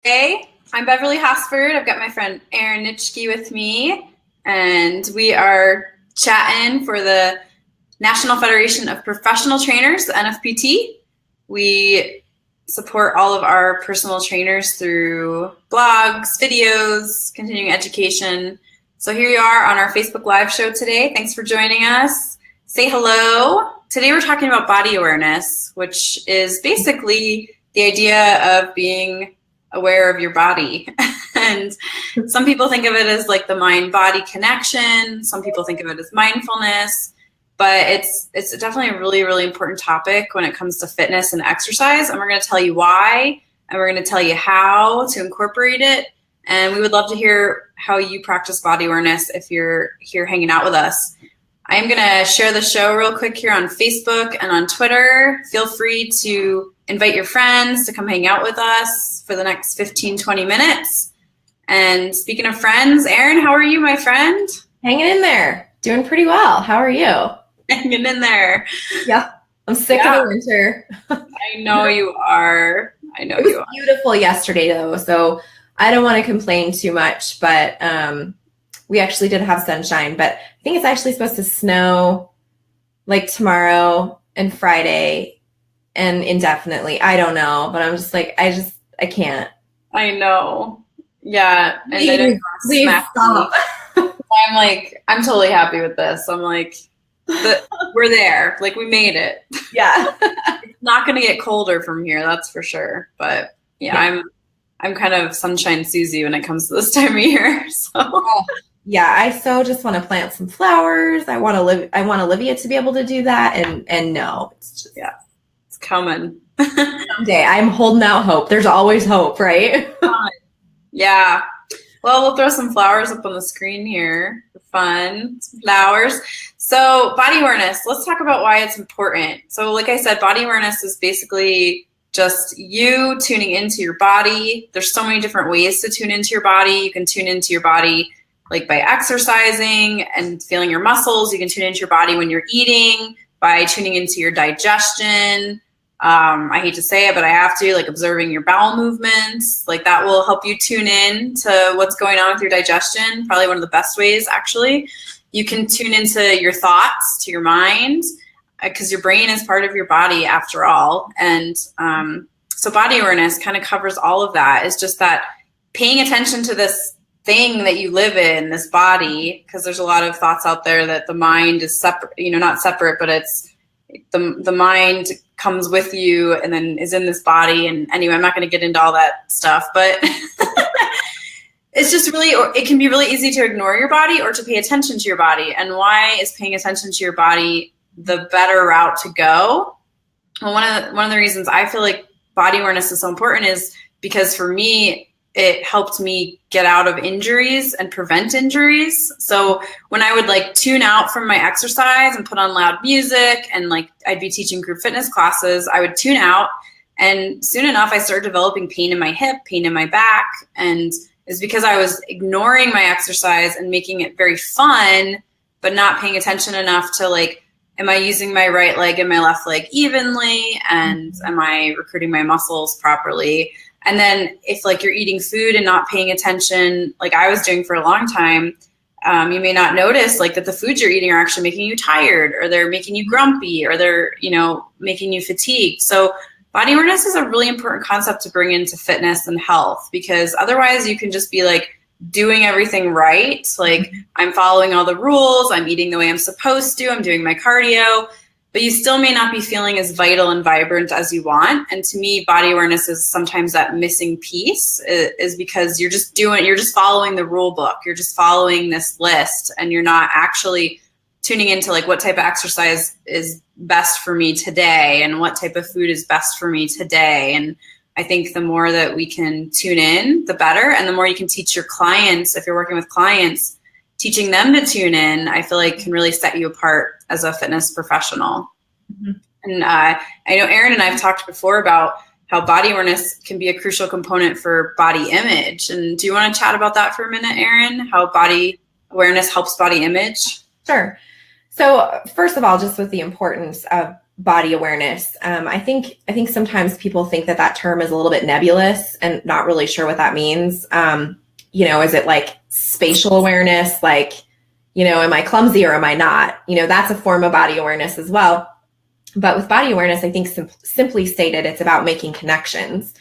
Hey, I'm Beverly Hosford. I've got my friend Erin Nitschke with me, and we are chatting for the National Federation of Professional Trainers, the NFPT. We support all of our personal trainers through blogs, videos, continuing education. So here you are on our Facebook Live show today. Thanks for joining us. Say hello. Today we're talking about body awareness, which is basically the idea of being aware of your body. And some people think of it as like the mind-body connection. Some people think of it as mindfulness. But it's definitely a really, really important topic when it comes to fitness and exercise. And we're going to tell you why, and we're going to tell you how to incorporate it. And we would love to hear how you practice body awareness if you're here hanging out with us. I'm going to share the show real quick here on Facebook and on Twitter. Feel free to invite your friends to come hang out with us for the next 15, 20 minutes. And speaking of friends, Erin, how are you, my friend? Hanging in there. Doing pretty well. How are you? Hanging in there. Yeah. I'm sick of the winter. I know you are. I know you are. Beautiful yesterday, though, so I don't want to complain too much, but we actually did have sunshine, but I think it's actually supposed to snow like tomorrow and Friday and indefinitely. I don't know, but I'm just like, I can't. I know. Yeah. And please stop. I'm like, I'm totally happy with this. I'm like, we're there. Like, we made it. Yeah. It's not going to get colder from here, that's for sure. But yeah. I'm kind of sunshine Susie when it comes to this time of year. So yeah, I so just want to plant some flowers. I want Olivia to be able to do that, and no, it's just it's coming. Someday. I'm holding out hope. There's always hope, right? Yeah. Well, we'll throw some flowers up on the screen here for fun. Some flowers. So body awareness, let's talk about why it's important. So like I said, body awareness is basically just you tuning into your body. There's so many different ways to tune into your body. You can tune into your body like by exercising and feeling your muscles. You can tune into your body when you're eating, by tuning into your digestion. I hate to say it, but I have to, like observing your bowel movements, like that will help you tune in to what's going on with your digestion. Probably one of the best ways, actually. You can tune into your thoughts, to your mind, because your brain is part of your body after all. And so body awareness kind of covers all of that. It's just that paying attention to this thing that you live in, this body, because there's a lot of thoughts out there that the mind is separate, not separate, but it's the mind comes with you and then is in this body. And anyway, I'm not going to get into all that stuff, but it's just really, it can be really easy to ignore your body or to pay attention to your body. And why is paying attention to your body the better route to go? Well, one of the reasons I feel like body awareness is so important is because for me, it helped me get out of injuries and prevent injuries. So when I would like tune out from my exercise and put on loud music and like I'd be teaching group fitness classes, I would tune out. And soon enough, I started developing pain in my hip, pain in my back. And it's because I was ignoring my exercise and making it very fun, but not paying attention enough to like, am I using my right leg and my left leg evenly? And am I recruiting my muscles properly? And then if like you're eating food and not paying attention, like I was doing for a long time, you may not notice like that the foods you're eating are actually making you tired, or they're making you grumpy, or they're, making you fatigued. So body awareness is a really important concept to bring into fitness and health, because otherwise you can just be like doing everything right. Like I'm following all the rules, I'm eating the way I'm supposed to, I'm doing my cardio, but you still may not be feeling as vital and vibrant as you want. And to me, body awareness is sometimes that missing piece, is because you're just following the rule book. You're just following this list, and you're not actually tuning into like what type of exercise is best for me today and what type of food is best for me today. And I think the more that we can tune in, the better. And the more you can teach your clients, if you're working with clients, teaching them to tune in, I feel like can really set you apart as a fitness professional. Mm-hmm. And I know Erin and I have talked before about how body awareness can be a crucial component for body image. And do you want to chat about that for a minute, Erin? How body awareness helps body image? Sure. So first of all, just with the importance of body awareness. I think sometimes people think that term is a little bit nebulous and not really sure what that means. Is it like spatial awareness? Like, am I clumsy or am I not? That's a form of body awareness as well. But with body awareness, I think simply stated, it's about making connections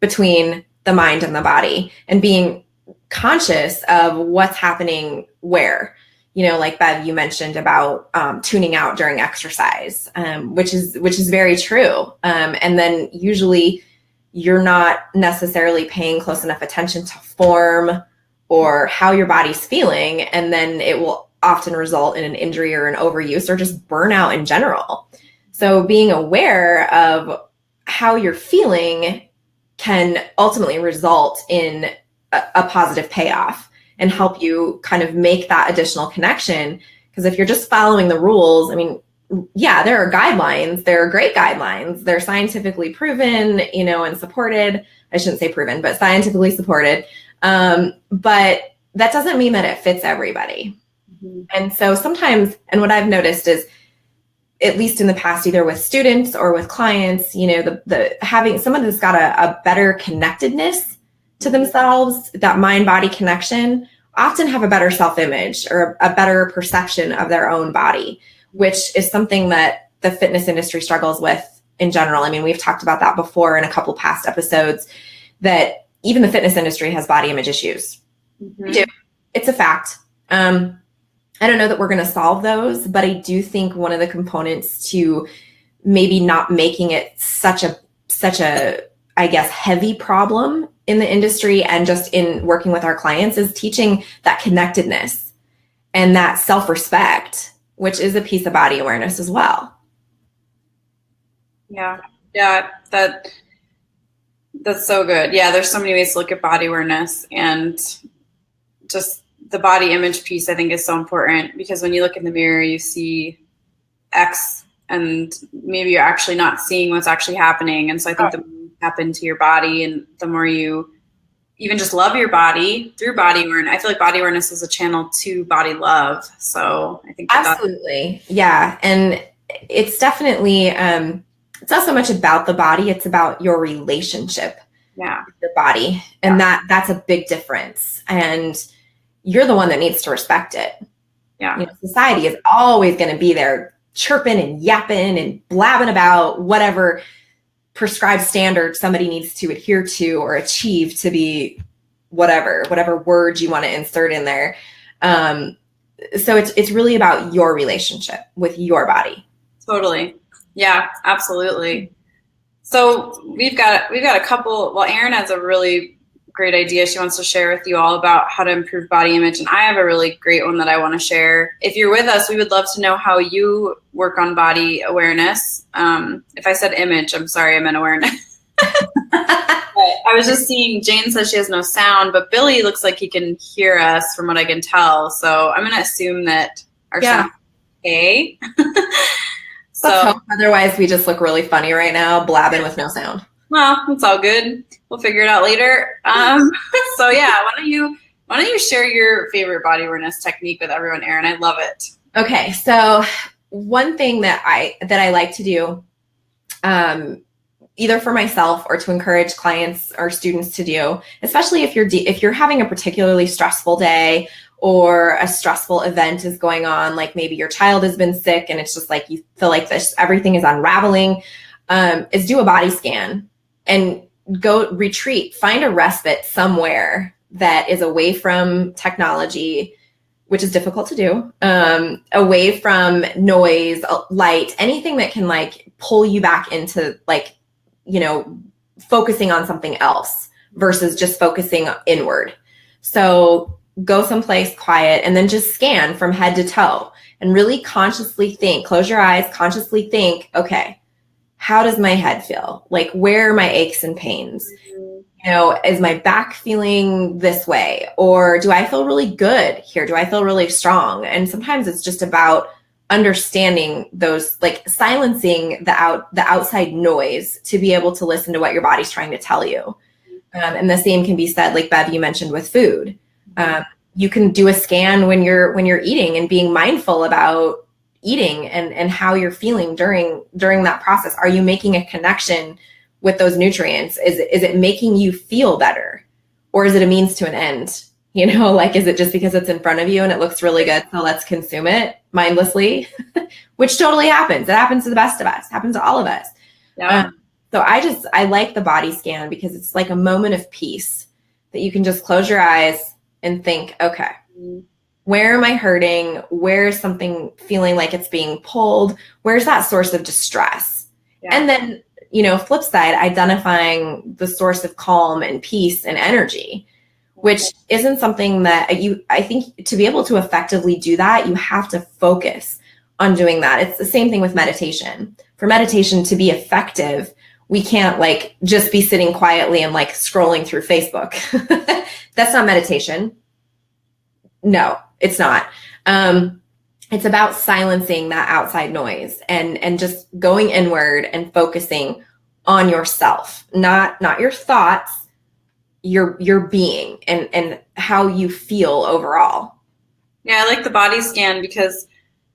between the mind and the body and being conscious of what's happening where. Like Bev, you mentioned about tuning out during exercise, which is very true. And then usually you're not necessarily paying close enough attention to form or how your body's feeling. And then it will often result in an injury or an overuse or just burnout in general. So being aware of how you're feeling can ultimately result in a positive payoff and help you kind of make that additional connection. Because if you're just following the rules, I mean, yeah, there are guidelines. There are great guidelines. They're scientifically proven, and supported. I shouldn't say proven, but scientifically supported. But that doesn't mean that it fits everybody. Mm-hmm. And so sometimes, and what I've noticed is, at least in the past, either with students or with clients, the having someone that's got a better connectedness to themselves, that mind-body connection, often have a better self-image or a better perception of their own body, which is something that the fitness industry struggles with in general. I mean, we've talked about that before in a couple past episodes, that even the fitness industry has body image issues. Mm-hmm. We do. It's a fact. I don't know that we're going to solve those, but I do think one of the components to maybe not making it such a, I guess, heavy problem in the industry and just in working with our clients is teaching that connectedness and that self-respect, which is a piece of body awareness as well. Yeah, that's so good. Yeah, there's so many ways to look at body awareness, and just the body image piece I think is so important, because when you look in the mirror, you see X and maybe you're actually not seeing what's actually happening. And so I think the more you tap into your body and the more you even just love your body through body awareness, I feel like body awareness is a channel to body love. So I think absolutely. Yeah. And it's definitely, it's not so much about the body, it's about your relationship with your body. And that's a big difference. And you're the one that needs to respect it. Yeah. Society is always going to be there chirping and yapping and blabbing about whatever prescribed standard somebody needs to adhere to or achieve to be whatever words you want to insert in there. So it's really about your relationship with your body. Totally. Yeah, absolutely. So we've got a couple, well, Erin has a really great idea she wants to share with you all about how to improve body image. And I have a really great one that I want to share. If you're with us, we would love to know how you work on body awareness. If I said image, I'm sorry, I meant awareness. I was just seeing, Jane says she has no sound, but Billy looks like he can hear us from what I can tell. So I'm going to assume that our sound is okay. So otherwise we just look really funny right now, blabbing with no sound. Well, it's all good. We'll figure it out later. So yeah, why don't you share your favorite body awareness technique with everyone, Erin? I love it. Okay, so one thing that I like to do, either for myself or to encourage clients or students to do, especially if you're having a particularly stressful day or a stressful event is going on, like maybe your child has been sick and it's just like you feel like everything is unraveling, is do a body scan. And go retreat, find a respite somewhere that is away from technology, which is difficult to do, away from noise, light, anything that can like pull you back into like, focusing on something else versus just focusing inward. So go someplace quiet and then just scan from head to toe and really consciously think, close your eyes, consciously think, okay, how does my head feel? Like, where are my aches and pains? Is my back feeling this way? Or do I feel really good here? Do I feel really strong? And sometimes it's just about understanding those, like silencing the outside noise to be able to listen to what your body's trying to tell you. And the same can be said, like Bev, you mentioned with food. You can do a scan when you're eating and being mindful about, eating and how you're feeling during that process. Are you making a connection with those nutrients? Is it making you feel better, or is it a means to an end? You know, like, is it just because it's in front of you and it looks really good, so let's consume it mindlessly, which totally happens. It happens to the best of us, it happens to all of us. Yeah. So I like the body scan because it's like a moment of peace that you can just close your eyes and think, okay, where am I hurting? Where's something feeling like it's being pulled? Where's that source of distress? Yeah. And then, you know, flip side, identifying the source of calm and peace and energy, which isn't something that I think to be able to effectively do that, you have to focus on doing that. It's the same thing with meditation. For meditation to be effective, we can't like just be sitting quietly and like scrolling through Facebook. That's not meditation. No, it's not. It's about silencing that outside noise and just going inward and focusing on yourself, not your thoughts, your being and how you feel overall. Yeah, I like the body scan because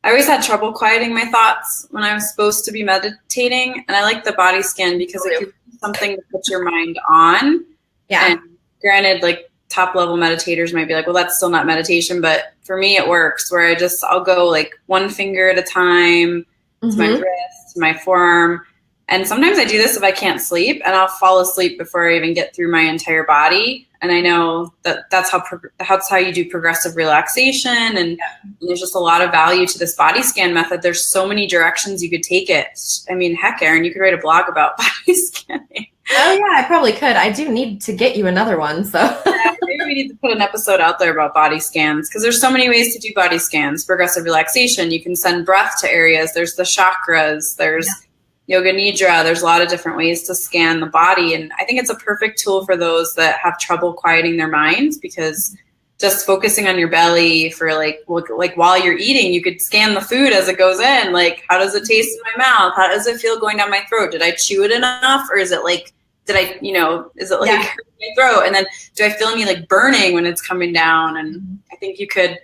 I always had trouble quieting my thoughts when I was supposed to be meditating. And I like the body scan because it gives you something to put your mind on. Yeah. And granted, like top level meditators might be like, well, that's still not meditation. But for me, it works where I'll go like one finger at a time to my wrist, to my forearm. And sometimes I do this if I can't sleep, and I'll fall asleep before I even get through my entire body. And I know that's how you do progressive relaxation. And there's just a lot of value to this body scan method. There's so many directions you could take it. I mean, heck, Erin, you could write a blog about body scanning. Oh yeah, I probably could. I do need to get you another one. So yeah, maybe we need to put an episode out there about body scans, because there's so many ways to do body scans. Progressive relaxation. You can send breath to areas. There's the chakras. There's Yoga Nidra. There's a lot of different ways to scan the body. And I think it's a perfect tool for those that have trouble quieting their minds, because just focusing on your belly for like while you're eating, you could scan the food as it goes in. Like, how does it taste in my mouth? How does it feel going down my throat? Did I chew it enough? Or is it like, is it like hurt my throat? And then do I feel any like burning when it's coming down? And I think you could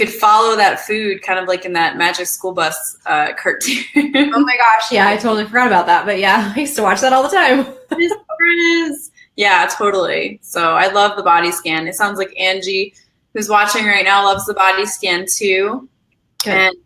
follow that food kind of like in that Magic School Bus cartoon. Oh my gosh. Yeah, I totally forgot about that. But yeah, I used to watch that all the time. It is. Yeah, totally. So I love the body scan. It sounds like Angie, who's watching right now, loves the body scan too. Good. And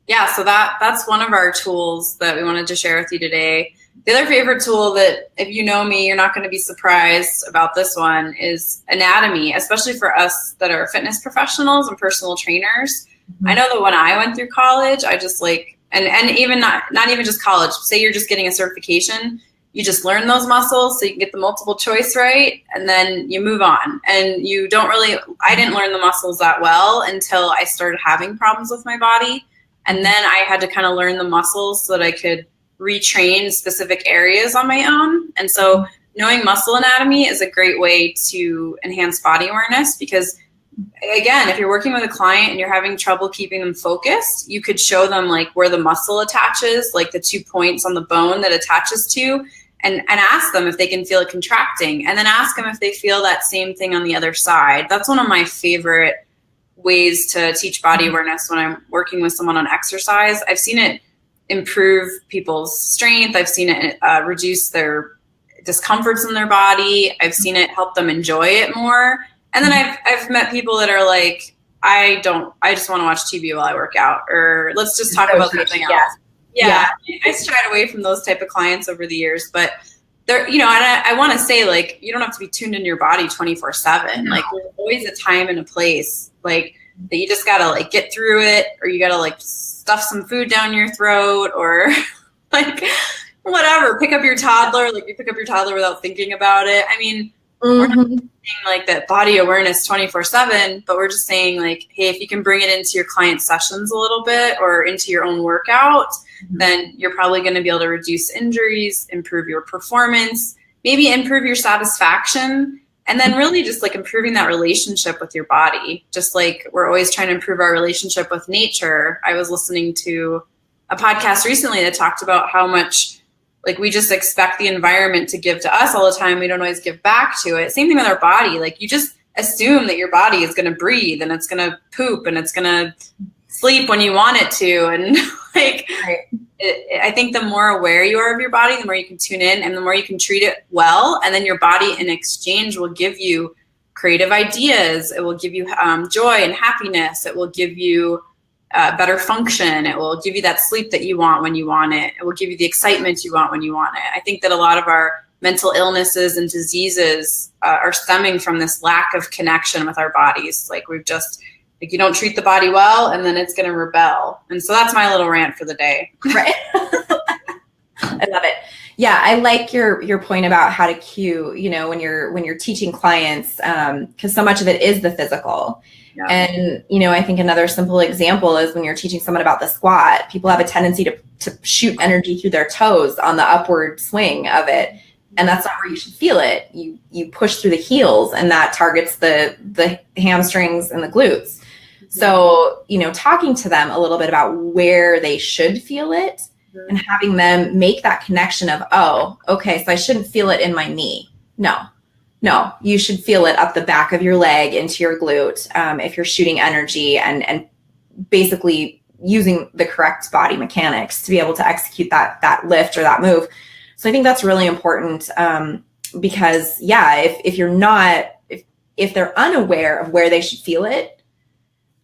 yeah, so that's one of our tools that we wanted to share with you today. The other favorite tool that, if you know me, you're not going to be surprised about this one, is anatomy, especially for us that are fitness professionals and personal trainers. I know that when I went through college, I just like, and even not even just college, say you're just getting a certification, you just learn those muscles so you can get the multiple choice right, and then you move on. And you don't really, I didn't learn the muscles that well until I started having problems with my body. And then I had to kind of learn the muscles so that I could retrain specific areas on my own. And so knowing muscle anatomy is a great way to enhance body awareness, because again, if you're working with a client and you're having trouble keeping them focused, you could show them like where the muscle attaches, like the 2 points on the bone that attaches to, and ask them if they can feel it contracting, and then ask them if they feel that same thing on the other side. That's one of my favorite ways to teach body awareness when I'm working with someone on exercise. I've seen it improve people's strength. I've seen it reduce their discomforts in their body. I've seen it help them enjoy it more. And then I've met people that are like, I just want to watch TV while I work out, or let's just talk about something else. Yeah. I shied away from those type of clients over the years, but there, and I want to say, like, you don't have to be tuned into your body 24/7. No. Like, there's always a time and a place, like, that you just gotta like get through it, or you gotta like stuff some food down your throat, or like whatever, pick up your toddler, like you pick up your toddler without thinking about it. I mean, we're not saying like that body awareness 24/7, but we're just saying like, hey, if you can bring it into your client sessions a little bit or into your own workout, then you're probably going to be able to reduce injuries, improve your performance, maybe improve your satisfaction. And then really just like improving that relationship with your body. Just like we're always trying to improve our relationship with nature. I was listening to a podcast recently that talked about how much like we just expect the environment to give to us all the time. We don't always give back to it. Same thing with our body. Like you just assume that your body is going to breathe and it's going to poop and it's going to sleep when you want it to. And like, Right. I think the more aware you are of your body, the more you can tune in and the more you can treat it well. And then your body in exchange will give you creative ideas. It will give you joy and happiness. It will give you better function. It will give you that sleep that you want when you want it. It will give you the excitement you want when you want it. I think that a lot of our mental illnesses and diseases are stemming from this lack of connection with our bodies. Like we've just, like you don't treat the body well and then it's going to rebel. And so that's my little rant for the day. Right. I love it. Yeah. I like your point about how to cue, you know, when you're teaching clients, cause so much of it is the physical. Yeah. And, you know, I think another simple example is when you're teaching someone about the squat, people have a tendency to shoot energy through their toes on the upward swing of it. And that's not where you should feel it. You push through the heels and that targets the hamstrings and the glutes. So, you know, talking to them a little bit about where they should feel it and having them make that connection of, oh, okay, so I shouldn't feel it in my knee. No, you should feel it up the back of your leg into your glute if you're shooting energy and basically using the correct body mechanics to be able to execute that lift or that move. So I think that's really important because, yeah, if you're not, if they're unaware of where they should feel it,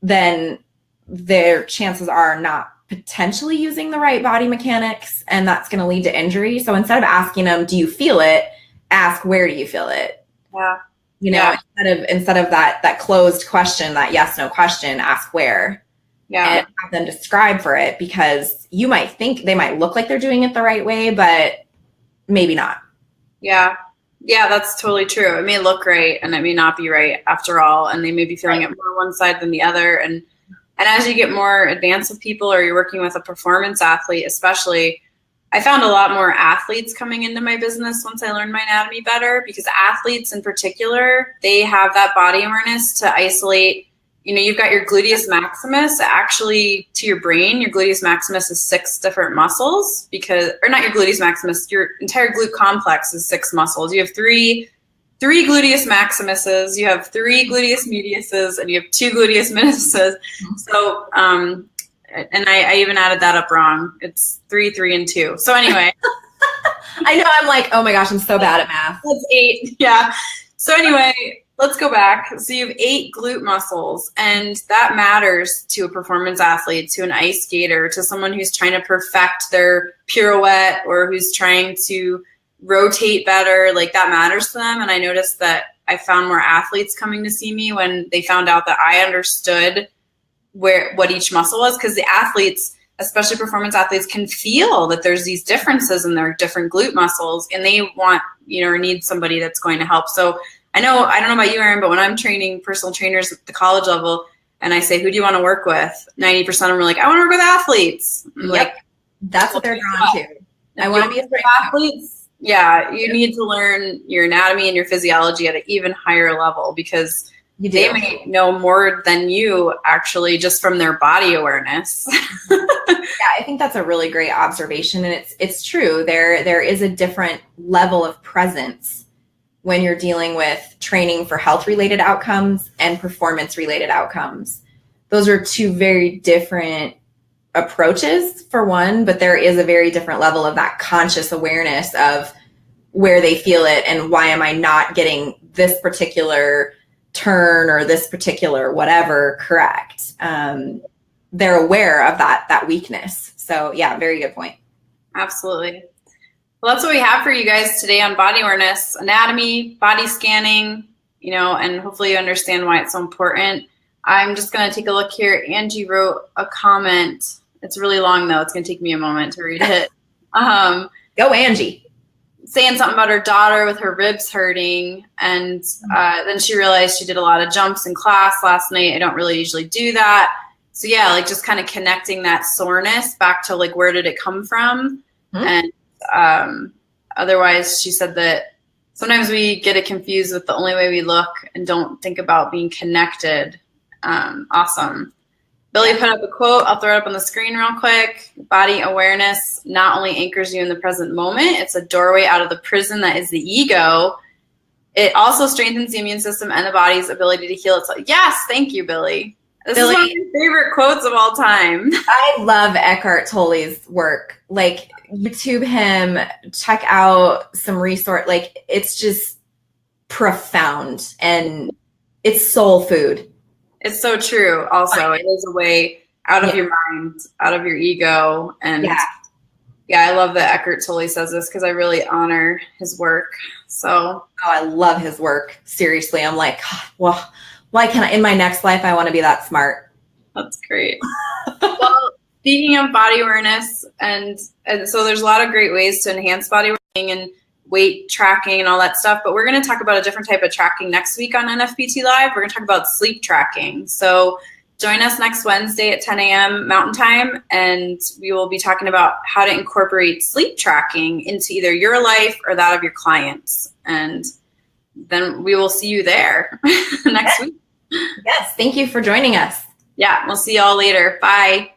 then their chances are not potentially using the right body mechanics, and that's going to lead to injury. So instead of asking them, do you feel it? Ask, where do you feel it? Yeah. You know, instead of that closed question, that yes, no question, ask where. Yeah. And have them describe for it, because you might think they might look like they're doing it the right way, but maybe not. Yeah. Yeah, that's totally true. It may look right and it may not be right after all. And they may be feeling it more on one side than the other. And as you get more advanced with people, or you're working with a performance athlete, especially, I found a lot more athletes coming into my business once I learned my anatomy better, because athletes in particular, they have that body awareness to isolate. You know, you've got your gluteus maximus. Actually, to your brain, your gluteus maximus is 6 different muscles, or not your gluteus maximus, your entire glute complex is 6 muscles. You have three gluteus maximuses, you have 3 gluteus mediuses, and you have 2 gluteus minimuses. So, and I even added that up wrong. It's 3, 3, and 2. So anyway. I know, I'm like, oh my gosh, I'm so bad at math. That's 8, yeah. So anyway, let's go back. So you have 8 glute muscles, and that matters to a performance athlete, to an ice skater, to someone who's trying to perfect their pirouette or who's trying to rotate better. Like, that matters to them. And I noticed that I found more athletes coming to see me when they found out that I understood what each muscle was, because the athletes, especially performance athletes, can feel that there's these differences in their different glute muscles, and they want, you know, or need somebody that's going to help. So I don't know about you, Erin, but when I'm training personal trainers at the college level and I say, who do you want to work with? 90% of them are like, I want to work with athletes. Like, that's what they're drawn to. I want to be a strength athletes. Yeah, you need to learn your anatomy and your physiology at an even higher level, because they may know more than you actually just from their body awareness. Yeah, I think that's a really great observation. And it's true. There is a different level of presence when you're dealing with training for health-related outcomes and performance-related outcomes. Those are 2 very different approaches, for one, but there is a very different level of that conscious awareness of where they feel it and why am I not getting this particular turn or this particular whatever correct. They're aware of that weakness. So yeah, very good point. Absolutely. Well, that's what we have for you guys today on body awareness, anatomy, body scanning, you know, and hopefully you understand why it's so important. I'm just going to take a look here. Angie wrote a comment. It's really long, though. It's going to take me a moment to read it. Go, Angie. Saying something about her daughter with her ribs hurting. And then she realized she did a lot of jumps in class last night. I don't really usually do that. So, yeah, like just kind of connecting that soreness back to, like, where did it come from? And otherwise, she said that sometimes we get it confused with the only way we look and don't think about being connected. Awesome. Billy put up a quote. I'll throw it up on the screen real quick. Body awareness not only anchors you in the present moment, it's a doorway out of the prison that is the ego. It also strengthens the immune system and the body's ability to heal itself. Yes, thank you, Billy. This is one of my favorite quotes of all time. I love Eckhart Tolle's work. Like, YouTube him, check out some resource. Like, it's just profound and it's soul food. It's so true. Also, it is a way out of your mind, out of your ego. And yeah, I love that Eckhart Tolle says this because I really honor his work. So, I love his work. Seriously. I'm like, well, why can't I, in my next life, I want to be that smart. That's great. Well, speaking of body awareness, and so there's a lot of great ways to enhance body awareness and weight tracking and all that stuff, but we're going to talk about a different type of tracking next week on NFPT Live. We're going to talk about sleep tracking. So join us next Wednesday at 10 a.m. Mountain Time, and we will be talking about how to incorporate sleep tracking into either your life or that of your clients. And then we will see you there next week. Yes, thank you for joining us. Yeah, we'll see y'all later. Bye.